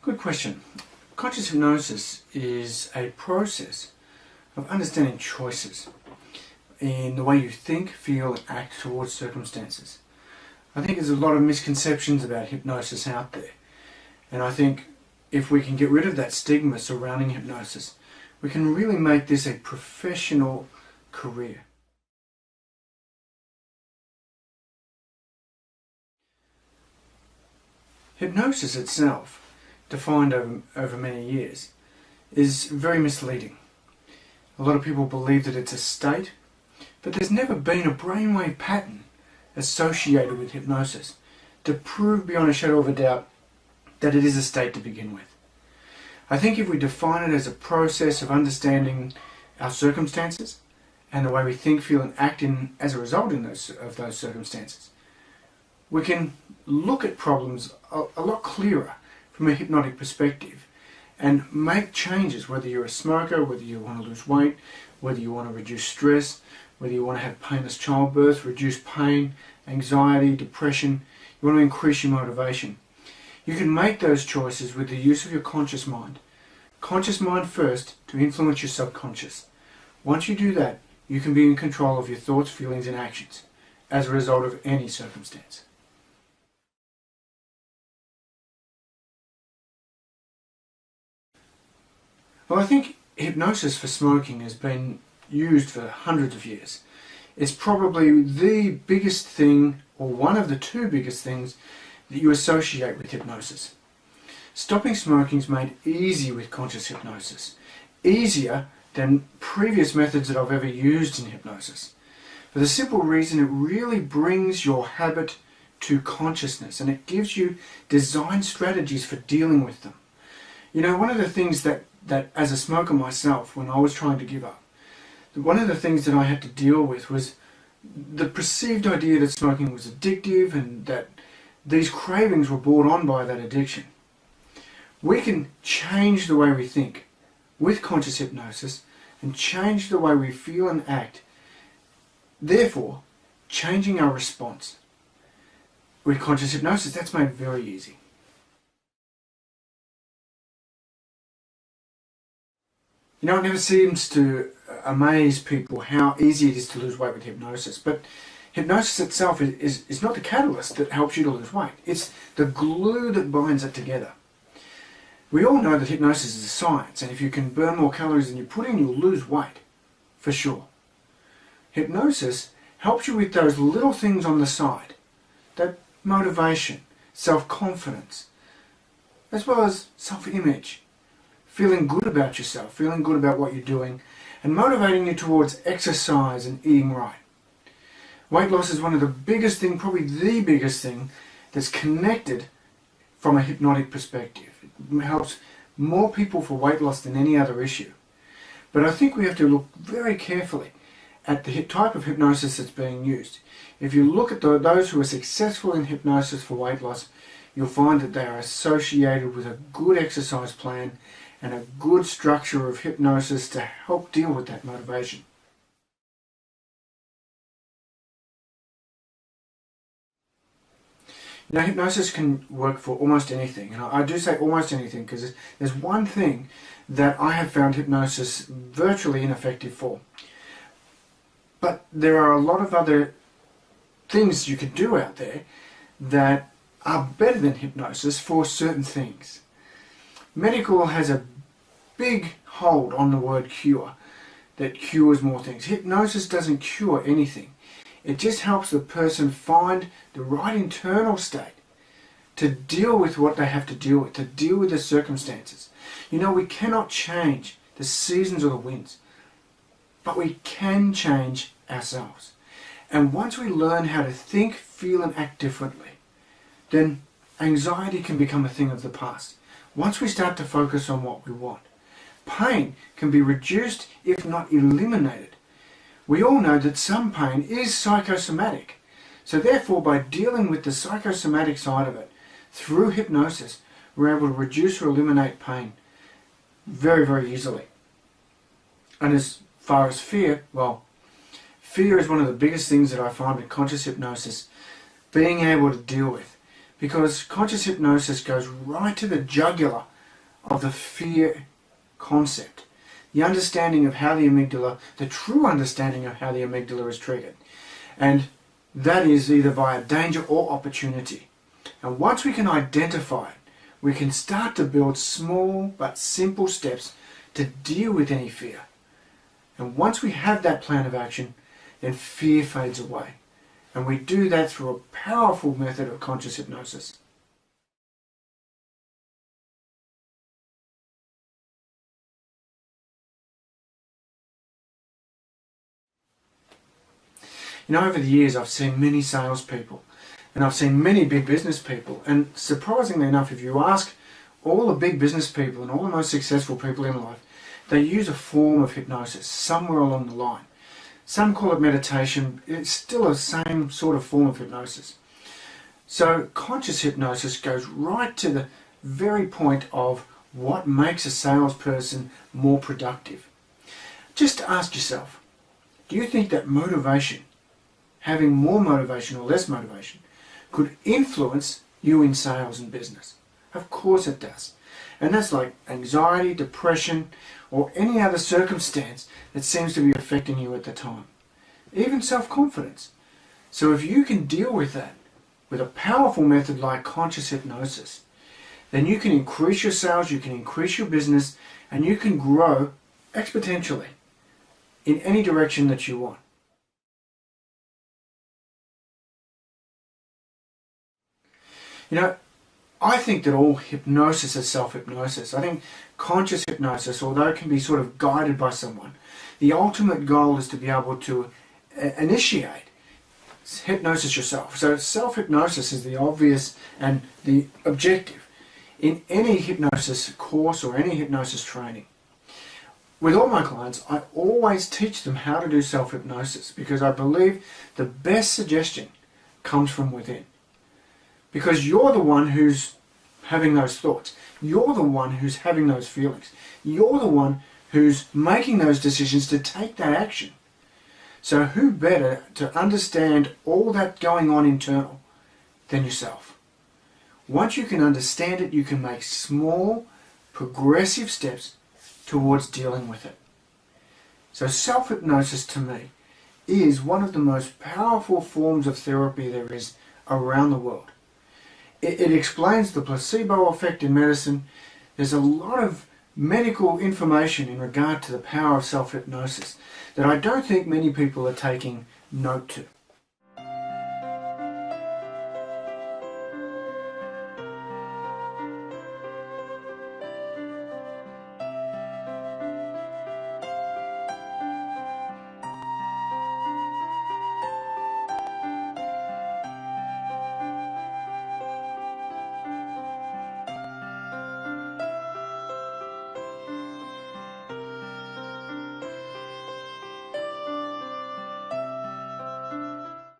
Good question. Conscious hypnosis is a process of understanding choices in the way you think, feel and act towards circumstances. I think there's a lot of misconceptions about hypnosis out there, and I think if we can get rid of that stigma surrounding hypnosis, we can really make this a professional career. Hypnosis itself, defined over many years, is very misleading. A lot of people believe that it's a state, but there's never been a brainwave pattern associated with hypnosis to prove beyond a shadow of a doubt that it is a state to begin with. I think if we define it as a process of understanding our circumstances and the way we think, feel and act as a result of those circumstances, we can look at problems a lot clearer from a hypnotic perspective and make changes, whether you're a smoker, whether you want to lose weight, whether you want to reduce stress, whether you want to have painless childbirth, reduce pain, anxiety, depression, you want to increase your motivation. You can make those choices with the use of your conscious mind. Conscious mind first to influence your subconscious. Once you do that, you can be in control of your thoughts, feelings and actions as a result of any circumstance. Well, I think hypnosis for smoking has been used for hundreds of years. It's probably the biggest thing, or one of the two biggest things, that you associate with hypnosis. Stopping smoking is made easy with conscious hypnosis. Easier than previous methods that I've ever used in hypnosis. For the simple reason it really brings your habit to consciousness and it gives you design strategies for dealing with them. You know, one of the things that as a smoker myself, when I was trying to give up, one of the things that I had to deal with was the perceived idea that smoking was addictive and that these cravings were brought on by that addiction. We can change the way we think with conscious hypnosis and change the way we feel and act, therefore changing our response. With conscious hypnosis, that's made very easy. You know, it never seems to amaze people how easy it is to lose weight with hypnosis, but hypnosis itself is not the catalyst that helps you to lose weight. It's the glue that binds it together. We all know that hypnosis is a science, and if you can burn more calories than you put in, you'll lose weight, for sure. Hypnosis helps you with those little things on the side, that motivation, self-confidence, as well as self-image. Feeling good about yourself, feeling good about what you're doing, and motivating you towards exercise and eating right. Weight loss is one of the biggest thing, probably the biggest thing, that's connected from a hypnotic perspective. It helps more people for weight loss than any other issue. But I think we have to look very carefully at the type of hypnosis that's being used. If you look at those who are successful in hypnosis for weight loss, you'll find that they are associated with a good exercise plan and a good structure of hypnosis to help deal with that motivation. Now, hypnosis can work for almost anything, and I do say almost anything because there's one thing that I have found hypnosis virtually ineffective for. But there are a lot of other things you could do out there that are better than hypnosis for certain things. Medical has a big hold on the word cure, that cures more things. Hypnosis doesn't cure anything. It just helps the person find the right internal state to deal with what they have to deal with, to deal with the circumstances. You know, we cannot change the seasons or the winds, but we can change ourselves. And once we learn how to think, feel and act differently, then anxiety can become a thing of the past. Once we start to focus on what we want, pain can be reduced, if not eliminated. We all know that some pain is psychosomatic. So therefore, by dealing with the psychosomatic side of it through hypnosis, we're able to reduce or eliminate pain very, very easily. And as far as fear, well, fear is one of the biggest things that I find with conscious hypnosis being able to deal with. Because conscious hypnosis goes right to the jugular of the fear concept, the understanding of how the amygdala, the true understanding of how the amygdala is triggered. And that is either via danger or opportunity. And once we can identify it, we can start to build small but simple steps to deal with any fear. And once we have that plan of action, then fear fades away. And we do that through a powerful method of conscious hypnosis. You know, over the years I've seen many salespeople and I've seen many big business people, and surprisingly enough, if you ask all the big business people and all the most successful people in life, they use a form of hypnosis somewhere along the line. Some call it meditation. It's still the same sort of form of hypnosis. So conscious hypnosis goes right to the very point of what makes a salesperson more productive. Just ask yourself, do you think that motivation, having more motivation or less motivation, could influence you in sales and business? Of course it does. And that's like anxiety, depression, or any other circumstance that seems to be affecting you at the time. Even self-confidence. So if you can deal with that with a powerful method like conscious hypnosis, then you can increase your sales, you can increase your business, and you can grow exponentially in any direction that you want. You know, I think that all hypnosis is self-hypnosis. I think conscious hypnosis, although it can be sort of guided by someone, the ultimate goal is to be able to initiate hypnosis yourself. So self-hypnosis is the obvious and the objective in any hypnosis course or any hypnosis training. With all my clients, I always teach them how to do self-hypnosis because I believe the best suggestion comes from within. Because you're the one who's having those thoughts. You're the one who's having those feelings. You're the one who's making those decisions to take that action. So who better to understand all that going on internal than yourself? Once you can understand it, you can make small, progressive steps towards dealing with it. So self-hypnosis to me is one of the most powerful forms of therapy there is around the world. It explains the placebo effect in medicine. There's a lot of medical information in regard to the power of self-hypnosis that I don't think many people are taking note to.